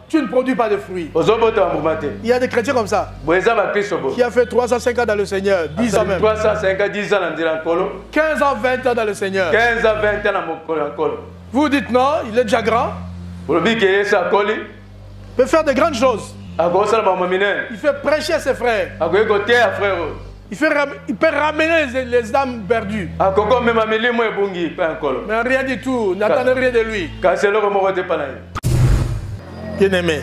Tu ne produis pas de fruits. Il y a des chrétiens comme ça qui a fait 305 ans dans le Seigneur, 10 ans même. 15 ans, 20 ans dans le Seigneur. Vous dites non, il est déjà grand. Il peut faire de grandes choses. Il fait prêcher à ses frères. Il peut ramener les âmes perdues. Mais rien du tout, n'attendez rien de lui. Bien-aimé,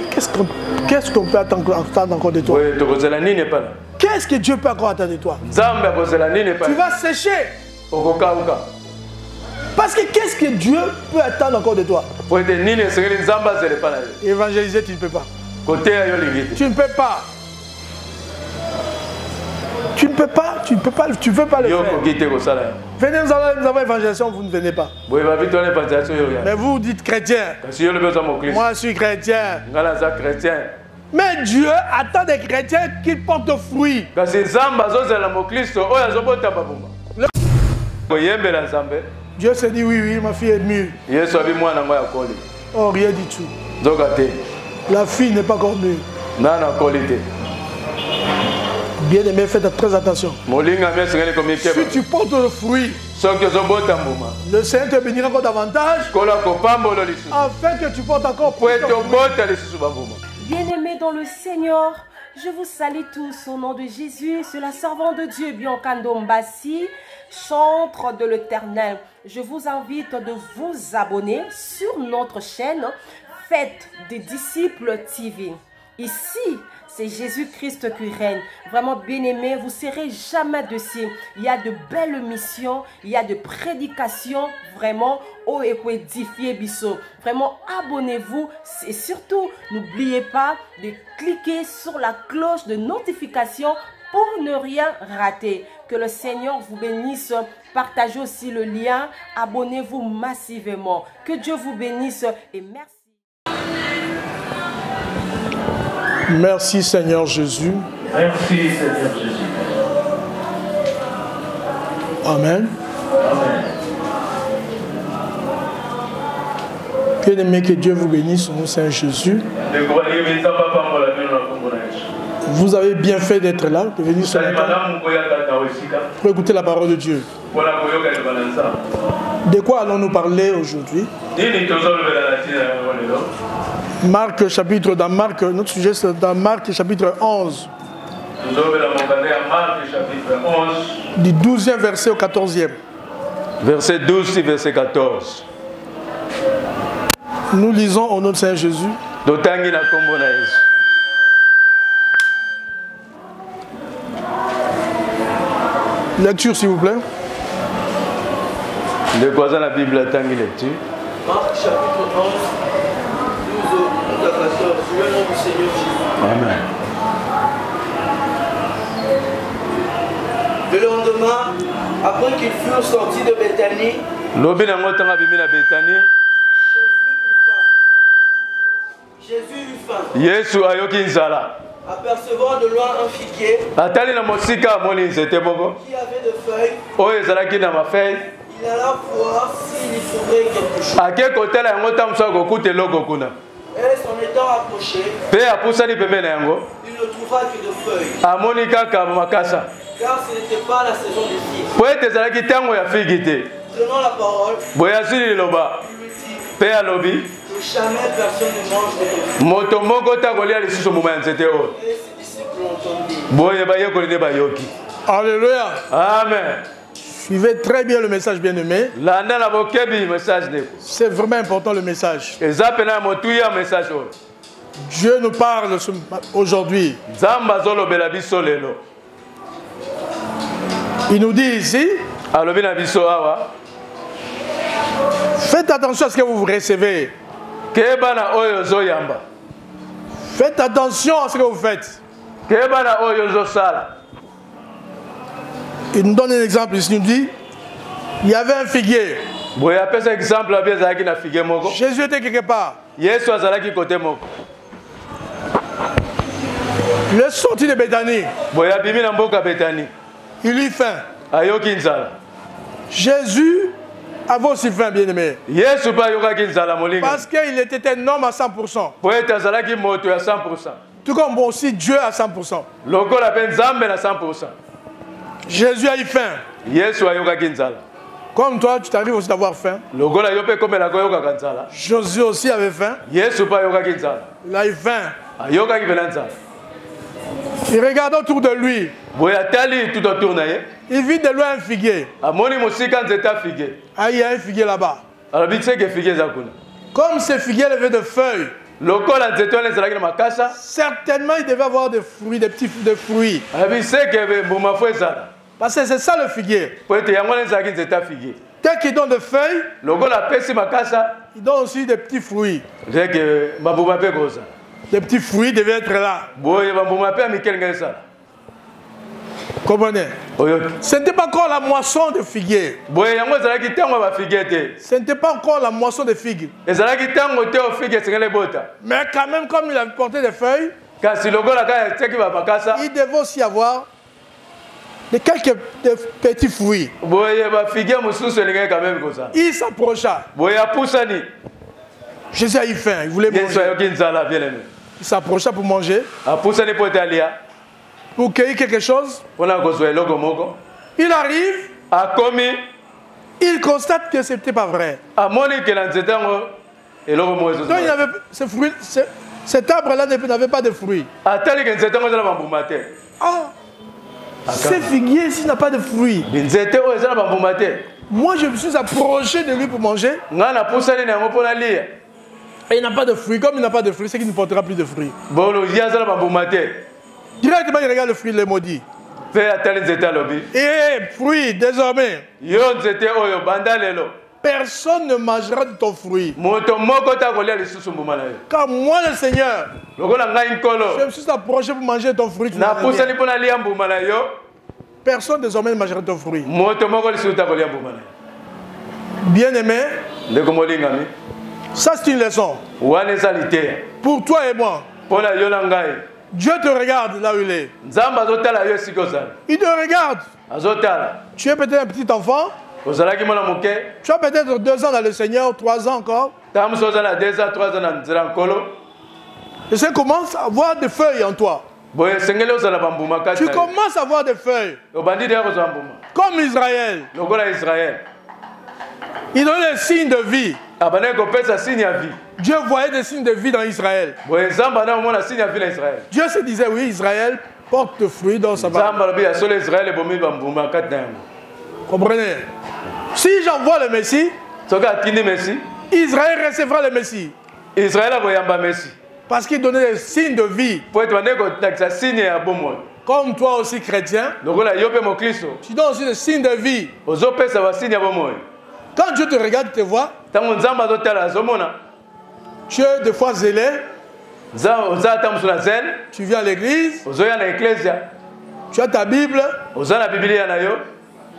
qu'est-ce qu'on peut attendre encore de toi? Qu'est-ce que Dieu peut encore attendre de toi? Tu vas sécher. Parce que qu'est-ce que Dieu peut attendre encore de toi? Évangéliser, tu ne peux pas. Tu ne peux pas. Tu ne peux pas, tu ne peux pas, tu ne veux pas le faire. Venez, nous avons évangélisation, vous ne venez pas. Mais vous dites chrétien. Moi, je suis chrétien. Mais Dieu attend des chrétiens qui portent fruit. Dieu s'est dit oui, ma fille est mûre. Oh, rien du tout. La fille n'est pas encore mûre. Bien aimé, faites très attention. Si tu portes le fruit, le Seigneur te bénira encore davantage, afin que tu portes encore plus de fruits. Bien-aimés dans le Seigneur, je vous salue tous au nom de Jésus. C'est la servante de Dieu, Biancando Mbassi, chantre de l'Éternel. Je vous invite de vous abonner sur notre chaîne Faites des disciples TV. Ici, c'est Jésus-Christ qui règne. Vraiment, bien-aimés, vous ne serez jamais dessus. Il y a de belles missions, il y a de prédications, vraiment, oh, et pour édifier Bissot. Vraiment, abonnez-vous et surtout, n'oubliez pas de cliquer sur la cloche de notification pour ne rien rater. Que le Seigneur vous bénisse. Partagez aussi le lien. Abonnez-vous massivement. Que Dieu vous bénisse et merci. Merci Seigneur Jésus. Merci Seigneur Jésus. Amen. Amen. Bien-aimé, que Dieu vous bénisse au nom de Seigneur Jésus. Vous avez bien fait d'être là, de venir ce matin pour écouter la parole de Dieu. De quoi allons-nous parler aujourd'hui? Marc chapitre, dans Marc, notre sujet c'est dans Marc chapitre 11. Du 12e verset au 14e. Verset 12 et verset 14. Nous lisons au nom de Seigneur Jésus. Lecture s'il vous plaît. De quoi la Bible a tangi lecture? Marc chapitre 11, 12 à 14. Le nom du Seigneur Jésus. Amen. Le lendemain, après qu'ils furent sortis de Béthanie, Jésus eut faim. Yesu ayoki nzala. Apercevant de loin un figuier atali na mosika moni nzete moko qui avait de feuilles, oyo ezalaki na mafeuille, il alla voir s'il y trouvait quelque chose. ake kotala yango ta mosu akokuta eloko kuna. Et s'en étant approché, mpe apusani pembeni na yango il ne trouva que de feuilles, amoni kaka makasa, car ce n'était pas la saison des figues. po ete ezalaki ntango ya figi te. Prenant la parole, boye asili liloba il lui dit mpe alobi que jamais personne ne mange de figues. moto moko ta kolia lisusu mbuma ya nzete oyo. Et ses disciples l'entendirent. boye bayekoli nde bayoki. Alléluia. Amen. Suivez très bien le message, bien-aimé. landa na bokebi message ndeko. C'est vraiment important le message. eza pena motuya message oyo. Dieu nous parle aujourd'hui. nzambe azolobela biso lelo. Il nous dit ici, alobi na biso awa, faites attention à ce que vous recevez. keba na oyo ozoyamba. Faites attention à ce que vous faites. keba na oyo ozosala. Il nous donne un exemple ici, il nous dit, il y avait un figuier. boye apesa exemple abi ezalaki na fige moko. Jésus était quelque part. yesu azalaki kote moko. Il est sorti de Béthanie. boye abimi na mboka betani. Il eut faim. ayoki nzala. Jésus Avait aussi faim, bien aimé. Parce qu'il était un homme à 100%. Tout comme aussi Dieu à 100%. Jésus a eu faim. Comme toi, tu t'arrives aussi d'avoir faim. Jésus aussi avait faim. Il a eu faim. Il regarde autour de lui. Il vit de loin un figuier. Ah, il y a un figuier là-bas. Comme ce figuier avait de feuilles, certainement il devait avoir des fruits, des petits fruits. Parce que c'est ça le figuier. Dès qu'il donne des feuilles, il donne aussi des petits fruits. Des petits fruits devaient être là. Comprenez? Ce n'était pas encore la moisson de figuier. Ce n'était pas encore la moisson de figues. Mais quand même, comme il avait porté des feuilles, il devait aussi avoir quelques petits fruits. Il s'approcha. Jésus a eu faim, il voulait manger. Il s'approcha pour manger. Pour cueillir quelque chose. Il arrive. Il constate que ce n'était pas vrai. Donc il avait, cet arbre-là n'avait pas de fruits. Ce figuier ici n'a pas de fruits. Moi je me suis approché de lui pour manger. Et il n'a pas de fruits. Comme il n'a pas de fruits, c'est qu'il ne portera plus de fruits. Directement, il regarde le fruit, il le maudit. Et fruit, désormais, personne ne mangera de ton fruit. Car moi, le Seigneur, je me suis approché pour manger ton fruit. Personne désormais ne mangera de ton fruit. Bien aimé, ça c'est une leçon. Pour toi et moi. Dieu te regarde là où il est. Il te regarde. Tu es peut-être un petit enfant. Tu as peut-être 2 ans dans le Seigneur, 3 ans encore. Et ça commence à avoir des feuilles en toi. Tu commences à avoir des feuilles. Comme Israël. Il donnait des signes de vie. Dieu voyait des signes de vie dans Israël. Dieu se disait, oui, Israël porte fruit dans sa vie. Comprenez? Si j'envoie le Messie, Israël recevra le Messie. Parce qu'il donnait des signes de vie. Comme toi aussi chrétien, tu donnes aussi des signes de vie. Quand Dieu te regarde, te voit, tu es des fois zélé, tu viens à l'église, tu as ta Bible,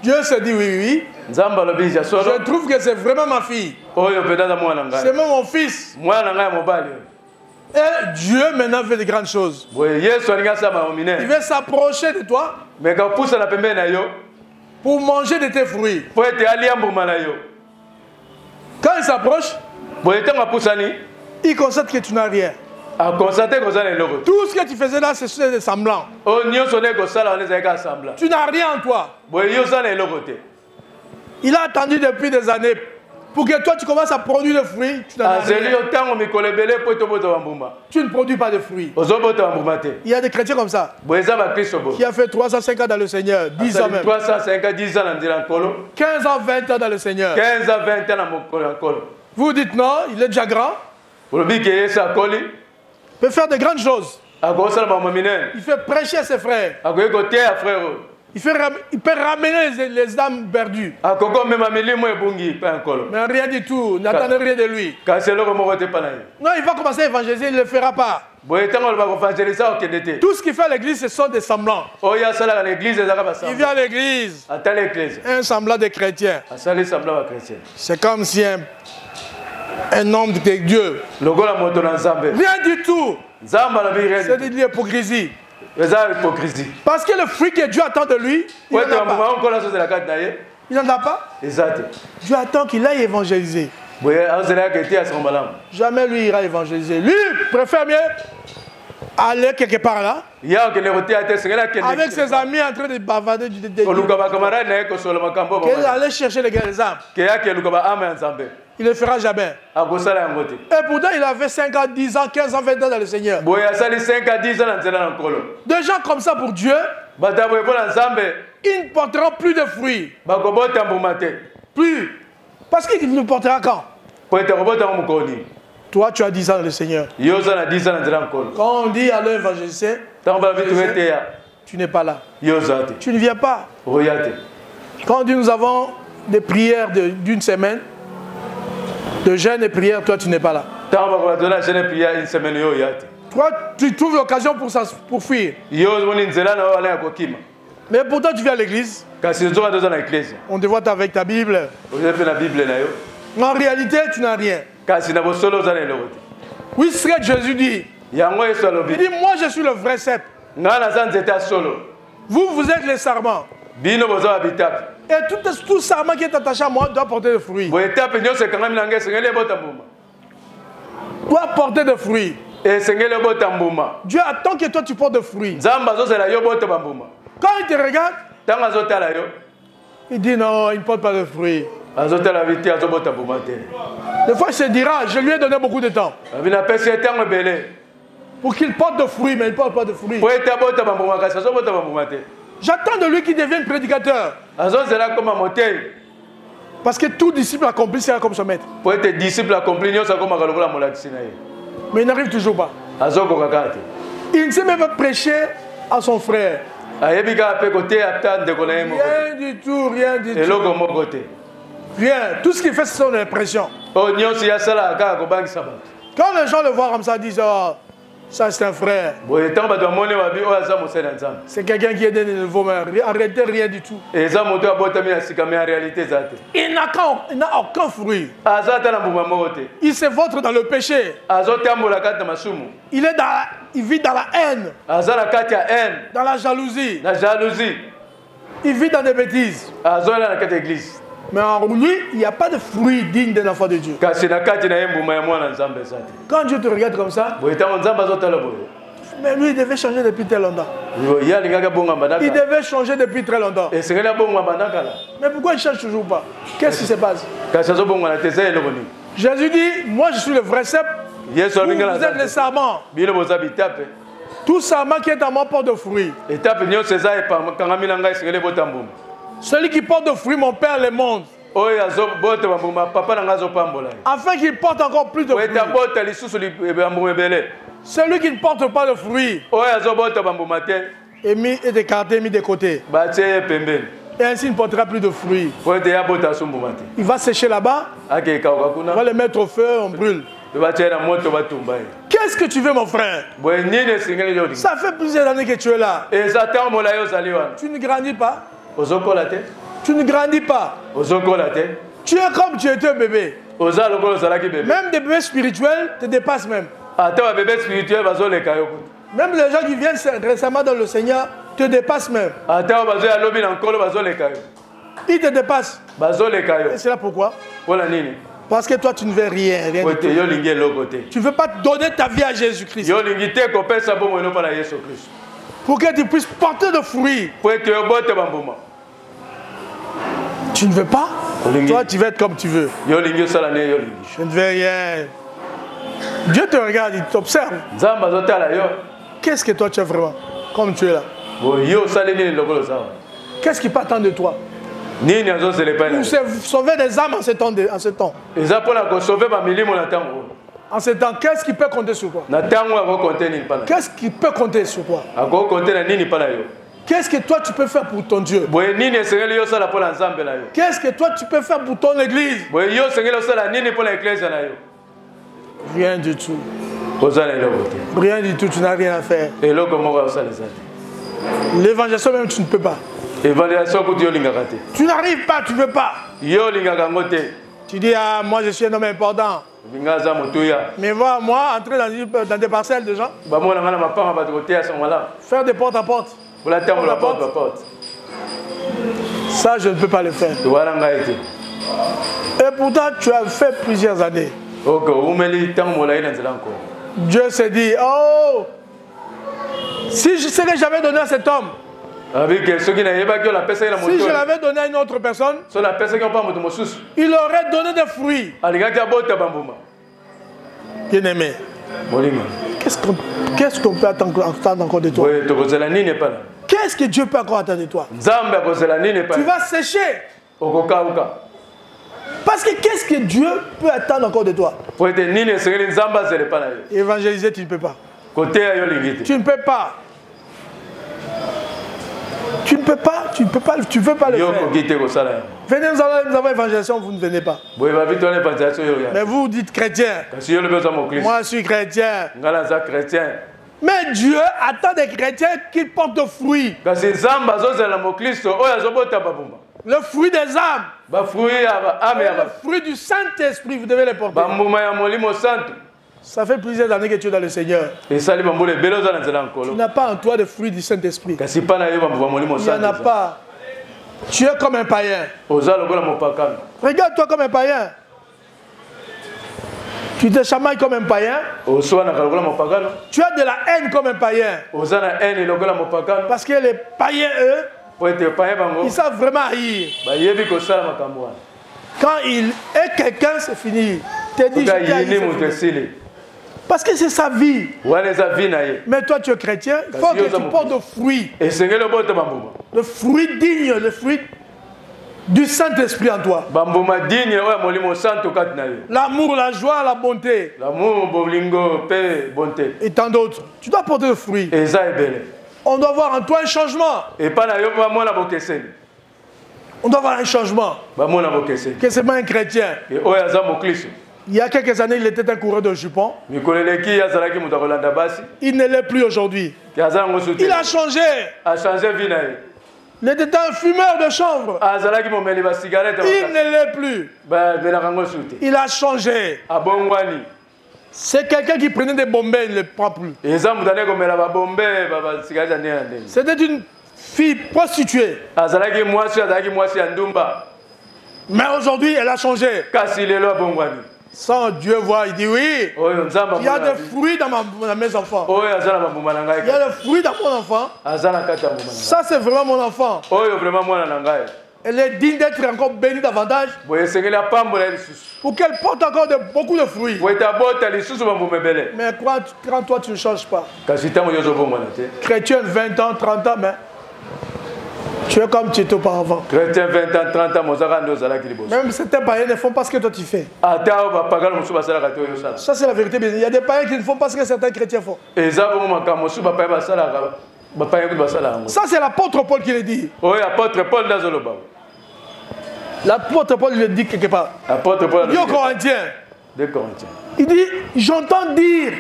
Dieu se dit oui, je trouve que c'est vraiment ma fille, c'est même mon fils. Et Dieu maintenant fait de grandes choses. Il veut s'approcher de toi pour manger de tes fruits. Quand il s'approche, il constate que tu n'as rien. Tout ce que tu faisais là, c'est des semblants. Tu n'as rien en toi. Il a attendu depuis des années pour que toi tu commences à produire des fruits. Tu n'en as rien. Tu ne produis pas de fruits. Il y a des chrétiens comme ça qui a fait 305 ans dans le Seigneur, 10 ans même. 15 ans, 20 ans dans le Seigneur. Vous dites non, il est déjà grand. Il peut faire de grandes choses. Il fait prêcher à ses frères. Il peut ramener les âmes perdues. Mais rien du tout. N'attendez rien de lui. Non, il va commencer à évangéliser, il ne le fera pas. Tout ce qu'il fait à l'église, ce sont des semblants. Il vient à l'église. Un semblant de chrétien. C'est comme si un homme de Dieu. Rien du tout. C'est de l'hypocrisie. Parce que le fruit que Dieu attend de lui, il Il n'en a pas. Dieu attend qu'il aille évangéliser. Jamais lui ira évangéliser. Lui préfère mieux aller quelque part là. Avec ses amis en train de bavarder du dédé. Aller chercher les âmes. Il ne le fera jamais. Et pourtant, il avait 5 ans, 10 ans, 15 ans, 20 ans dans le Seigneur. Des gens comme ça pour Dieu, ils ne porteront plus de fruits. Plus. Parce qu'il nous portera quand? Toi, tu as 10 ans dans le Seigneur. Quand on dit à l'évangéliser, tu n'es pas là. Tu ne viens pas. Quand on dit nous avons des prières d'une semaine, de jeûne et prière, toi tu n'es pas là. Toi, tu trouves l'occasion pour fuir. Mais pourtant tu viens à l'église. On te voit avec ta Bible. En réalité, tu n'as rien. Oui, c'est ce que Jésus dit. Il dit, moi je suis le vrai cep. Vous, vous êtes les sarments. Et tout sarment qui est attaché à moi doit porter des fruits. Doit porter des fruits. Dieu attend que toi tu portes des fruits. Quand il te regarde, il dit non, il ne porte pas de fruits. Des fois, il se dira, je lui ai donné beaucoup de temps pour qu'il porte de fruits, mais il ne porte pas de fruits. J'attends de lui qu'il devienne prédicateur. Parce que tout disciple accompli sera comme son maître. Mais il n'arrive toujours pas. Il ne sait même pas prêcher à son frère. Rien du tout, rien du tout. Rien. Tout ce qu'il fait, c'est son impression. Quand les gens le voient comme ça, ils disent oh, ça c'est un frère. C'est quelqu'un qui est né de nouveau, mais en réalité rien du tout. Il n'a aucun fruit. Il se vautre dans le péché. Il vit dans la haine. Dans la jalousie. Il vit dans des bêtises. Mais en lui, il n'y a pas de fruit digne d'un enfant de Dieu. Quand Dieu te regarde comme ça, mais lui, il devait changer depuis très longtemps. Il devait changer depuis très longtemps. Mais pourquoi il ne change toujours pas? Qu'est-ce qui se passe? Jésus dit, moi je suis le vrai cep. Vous êtes les sarments. Tout sarment qui est à moi porte de fruits. Celui qui porte de fruits, mon Père les montre. Afin qu'il porte encore plus de fruits. Celui qui ne porte pas de fruits est écarté, mis de côté. Et ainsi il ne portera plus de fruits. Il va sécher là-bas. On va le mettre au feu, on brûle. Qu'est-ce que tu veux, mon frère? Ça fait plusieurs années que tu es là. Tu ne grandis pas. Tu ne grandis pas. Tu es comme tu étais un bébé. Même des bébés spirituels te dépassent même. Même les gens qui viennent récemment dans le Seigneur te dépassent même. Ils te dépassent. Et c'est là pourquoi? Parce que toi tu ne veux rien du tout. Tu ne veux pas donner ta vie à Jésus-Christ. Pour que tu puisses porter de fruits. Tu ne veux pas? Toi, tu veux être comme tu veux. Je ne veux rien. Dieu te regarde, il t'observe. Qu'est-ce que toi tu as vraiment? Comme tu es là. Qu'est-ce qui peut attendre de toi? Pour sauver des âmes en ce temps. En ce temps, qu'est-ce qui peut compter sur toi? Qu'est-ce qui peut compter sur toi? Qu'est-ce que toi tu peux faire pour ton Dieu? Qu'est-ce que toi tu peux faire pour ton église? Rien du tout. Rien du tout, tu n'as rien à faire. L'évangélisation même tu ne peux pas. Tu n'arrives pas, tu ne veux pas. Tu dis ah moi je suis un homme important. Mais vois moi entrer dans des parcelles de gens. Faire des porte à porte. Ça, je ne peux pas le faire. Et pourtant, tu as fait plusieurs années. Dieu s'est dit, oh, si je sais que j'avais donné à cet homme, si je l'avais donné à une autre personne, il aurait donné des fruits. Bien-aimé, qu'est-ce qu'on peut attendre encore de toi? Qu'est-ce que Dieu peut encore attendre de toi? Tu vas sécher. Parce que qu'est-ce que Dieu peut attendre encore de toi? Évangéliser, tu ne peux pas. Tu ne peux pas. Tu ne peux pas, tu ne peux pas, tu ne veux pas le faire. Venez, nous avons évangélisation, vous ne venez pas. Mais vous dites chrétien. Moi, je suis chrétien. Mais Dieu attend des chrétiens qui portent de fruits. Le fruit des âmes. Le fruit du Saint-Esprit, vous devez les porter. Ça fait plusieurs années que tu es dans le Seigneur. Tu n'as pas en toi de fruits du Saint-Esprit. Il n'y en a pas. Tu es comme un païen. Regarde-toi comme un païen. Tu te chamailles comme un païen. Tu as de la haine comme un païen. Parce que les païens, eux, ils savent vraiment haïr. Quand il est quelqu'un, c'est fini. Parce que c'est sa vie. Mais toi, tu es chrétien, il faut que tu portes de fruits. Le fruit digne, le fruit du Saint-Esprit en toi. L'amour, la joie, la bonté. Et tant d'autres. Tu dois porter de fruits. On doit voir en toi un changement. On doit avoir un changement. Que c'est pas un chrétien. Il y a quelques années, il était un coureur de jupons. Il ne l'est plus aujourd'hui. Il a changé. Il était un fumeur de chanvre. Il ne l'est plus. Il a changé. C'est quelqu'un qui prenait des bombes, il ne les prend plus. C'était une fille prostituée. Mais aujourd'hui, elle a changé. Sans Dieu voir, il dit oui, il y a des fruits dans mes enfants. Il y a des fruits dans mon enfant. Ça, c'est vraiment mon enfant. Elle est digne d'être encore bénie davantage. Pour qu'elle porte encore beaucoup de fruits. Mais quand toi, tu ne changes pas. Chrétien, 20 ans, 30 ans, mais tu es comme tu étais auparavant. Chrétien 20 ans, 30 ans, même certains païens ne font pas ce que toi tu fais. Ça c'est la vérité. Il y a des païens qui ne font pas ce que certains chrétiens font. Ça c'est l'apôtre Paul qui le dit. L'apôtre Paul le dit quelque part. Il dit aux Corinthiens. Il dit, j'entends dire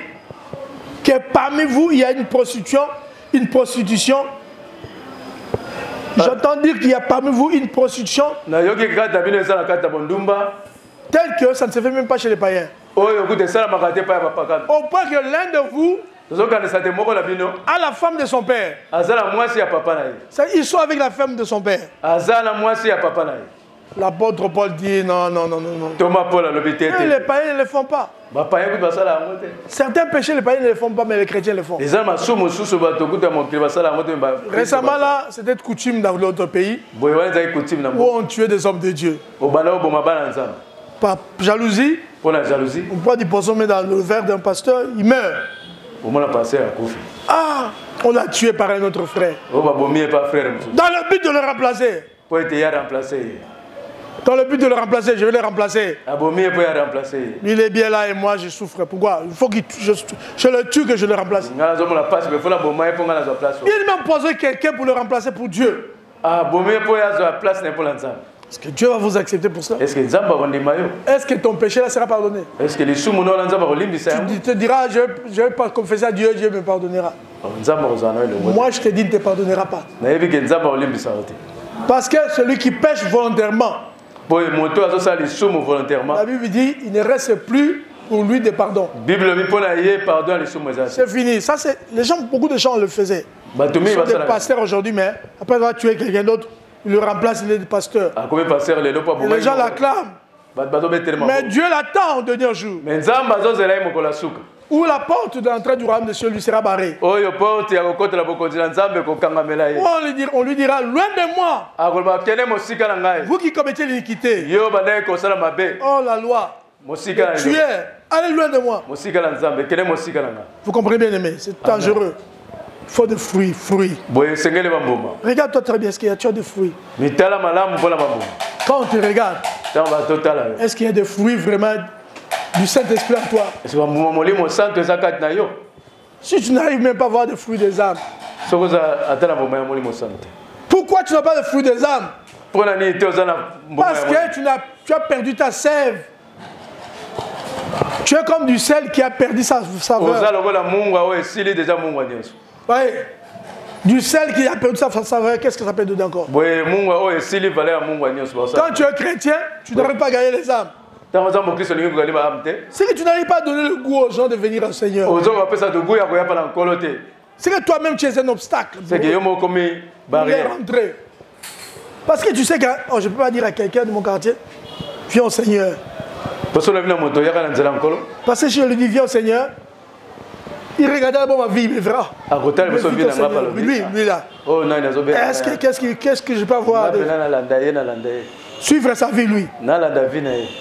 que parmi vous il y a une prostitution. J'entends dire qu'il y a parmi vous une prostitution telle que ça ne se fait même pas chez les païens. Au point que l'un de vous a la femme de son père. Il soit avec la femme de son père. L'apôtre Paul dit non. Les païens ne le font pas. Certains péchés, les païens ne le font pas, mais les chrétiens le font. Récemment, là, c'était coutume dans l'autre pays où on tuait des hommes de Dieu. Par jalousie, on prend du poisson, met dans le verre d'un pasteur, il meurt. Ah, on l'a tué par un autre frère. Dans le but de le remplacer. Dans le but de le remplacer, je vais le remplacer. Il est bien là et moi je souffre. Pourquoi? Il faut que je le tue que je le remplace. Il m'a posé quelqu'un pour le remplacer pour Dieu. Est-ce que Dieu va vous accepter pour cela? Est-ce que ton péché là sera pardonné? Tu te diras, je vais pas confesser à Dieu, Dieu me pardonnera. Moi je te dis, il ne te pardonnera pas. Parce que celui qui pêche volontairement, la Bible dit, il ne reste plus pour lui de pardon. C'est fini. Ça, beaucoup de gens le faisaient. Ils sont des pasteurs aujourd'hui, mais après avoir tué quelqu'un d'autre, Il le remplace, il est le pasteur. Et les gens l'acclament. Mais Dieu l'attend au dernier jour. Où la porte de l'entrée du royaume de Dieu lui sera barrée. On lui dira, loin de moi. Vous qui commettez l'iniquité. Oh la loi. Tu es. Allez loin de moi. Vous comprenez bien, aimé, c'est dangereux. Il faut des fruits, Regarde-toi très bien, est-ce qu'il y a des fruits? Quand on te regarde, est-ce qu'il y a des fruits vraiment du Saint-Esprit en toi? Si tu n'arrives même pas à voir des fruits des âmes, pourquoi tu n'as pas de fruits des âmes? Parce que tu as perdu ta sève. Tu es comme du sel qui a perdu sa saveur. Oui. Du sel qui a perdu sa saveur, qu'est-ce que ça peut donner encore? Quand tu es chrétien, tu n'arrives pas à gagner les âmes. C'est que tu n'arrives pas à donner le goût aux gens de venir au Seigneur. C'est que toi-même tu es un obstacle. Rentrer. Parce que tu sais que je ne peux pas dire à quelqu'un de mon quartier, viens au Seigneur. Parce que si je lui dis viens au Seigneur, il regardait d'abord ma vie, il me verra. Lui là. Qu'est-ce que je peux avoir de... Suivre sa vie, lui.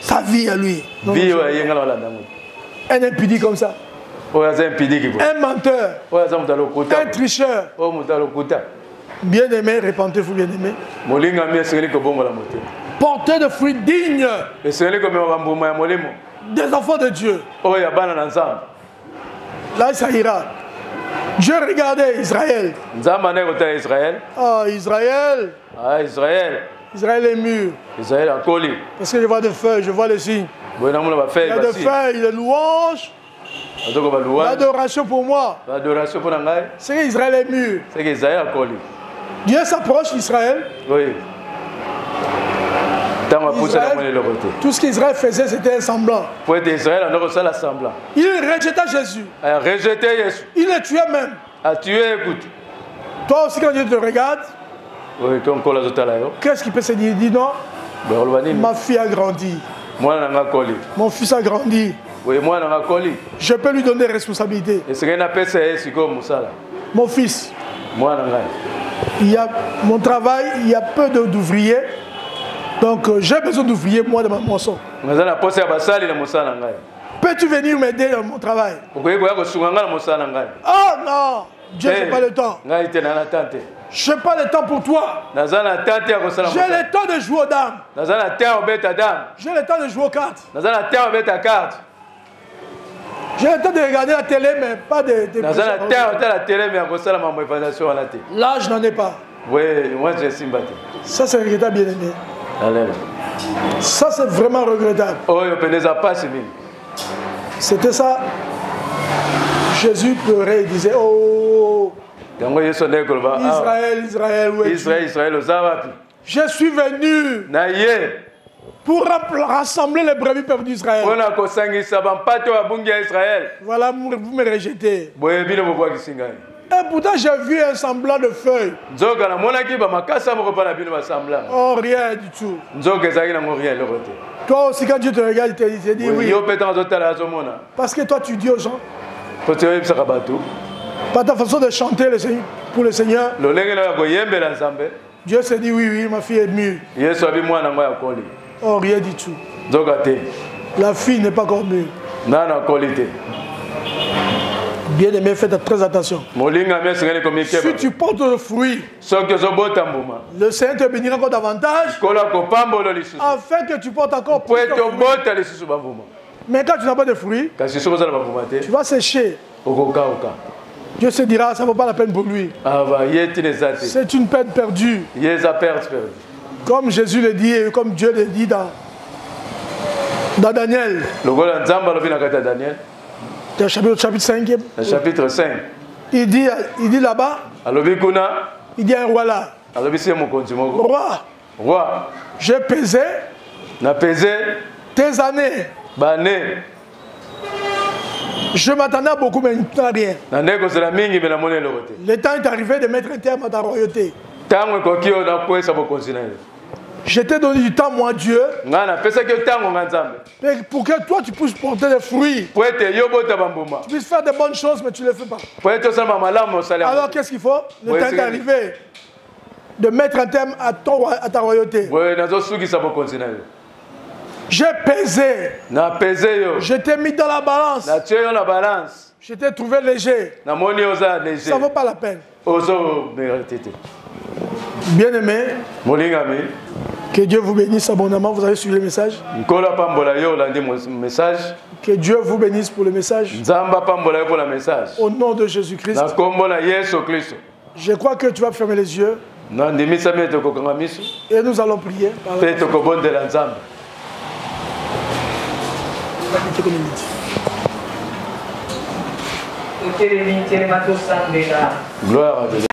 Sa vie à lui. Un impudique comme ça. Un menteur. Un tricheur. Bien aimé, répentez-vous, bien aimé. Porteur de fruits dignes. Des enfants de Dieu. Là, ça ira. Dieu regardait Israël. Oh, Israël. Israël est mûr. Parce que je vois des feuilles, je vois les signes. Il y a des feuilles, des louanges. L'adoration pour moi. C'est qu'Israël est mûr. Dieu s'approche d'Israël. Oui. Tout ce qu'Israël faisait, c'était un semblant. Il rejeta Jésus. Il le tuait même. Toi aussi, quand Dieu te regarde, qu'est-ce qu'il peut se dire? Il dit non. Ma fille a grandi. Mon fils a grandi. Je peux lui donner responsabilité. Mon fils. Il y a mon travail, il y a peu d'ouvriers. Donc j'ai besoin d'ouvriers, moi, de ma moisson. Peux-tu venir m'aider dans mon travail? Oh non, Dieu n'a pas le temps. Je n'ai pas le temps pour toi. J'ai le temps de jouer aux dames. J'ai le temps de jouer aux cartes. J'ai le temps de regarder la télé, mais pas de... Là, je n'en ai pas. Ça, c'est regrettable, bien aimé. Ça, c'est vraiment regrettable. C'était ça. Jésus pleurait et disait, oh, Israël, Israël, où es-tu? Je suis venu pour rassembler les brebis perdues d'Israël. Voilà, vous me rejetez. Et pourtant, j'ai vu un semblant de feuilles. Oh, rien du tout. Toi aussi, quand Dieu te regarde, il te dit oui. Parce que toi, tu dis aux gens, par ta façon de chanter pour le Seigneur, Dieu se dit oui, oui, ma fille est mûre. Oh, rien du tout. La fille n'est pas encore mûre. Bien aimé, faites très attention. Si tu portes le fruit, le Seigneur te bénira encore davantage, afin que tu portes encore plus de fruits. Mais quand tu n'as pas de fruits, tu vas sécher. Dieu se dira, ça ne vaut pas la peine pour lui. C'est une peine perdue. Comme Jésus le dit et comme Dieu le dit dans Daniel. Chapitre 5. Chapitre 5. Il dit là-bas, il dit à un roi là, roi, j'ai pesé tes années. Je m'attendais à beaucoup, mais il n'y a rien. Le temps est arrivé de mettre un terme à ta royauté. Je t'ai donné du temps, moi, Dieu. Mais pour que toi, tu puisses porter des fruits. Tu puisses faire de bonnes choses, mais tu ne les fais pas. Alors, qu'est-ce qu'il faut? Le temps est arrivé de mettre un terme à ta royauté. J'ai pesé. Je t'ai mis dans la balance. Je t'ai trouvé léger. Ça ne vaut pas la peine. Bien-aimé, que Dieu vous bénisse abondamment. Vous avez suivi le message? Que Dieu vous bénisse pour le message. Au nom de Jésus-Christ. Je crois que tu vas fermer les yeux. Et nous allons prier. Gloire à Dieu.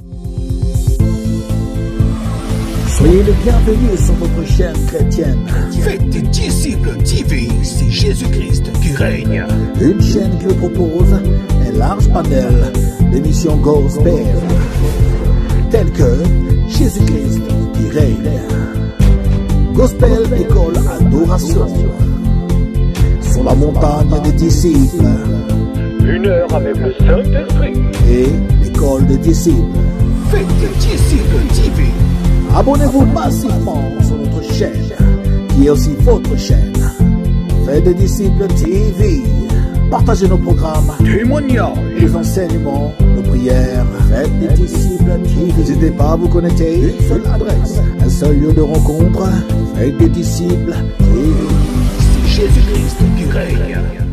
Soyez les bienvenus sur votre chaîne chrétienne. Faites des disciples TV, c'est Jésus-Christ qui règne. Une chaîne qui vous propose un large panel d'émissions gospel, telles que Jésus-Christ qui règne, Gospel École Adoration, Sur la montagne des disciples, 1 heure avec le Saint-Esprit, et l'École des disciples. Faites des disciples TV. Abonnez-vous massivement sur notre chaîne, qui est aussi votre chaîne. Faites des disciples TV. Partagez nos programmes, témoignages, les enseignements, nos prières. Faites des disciples TV. N'hésitez pas à vous connecter. Une seule adresse, un seul lieu de rencontre. Faites des disciples TV. C'est Jésus-Christ qui règne.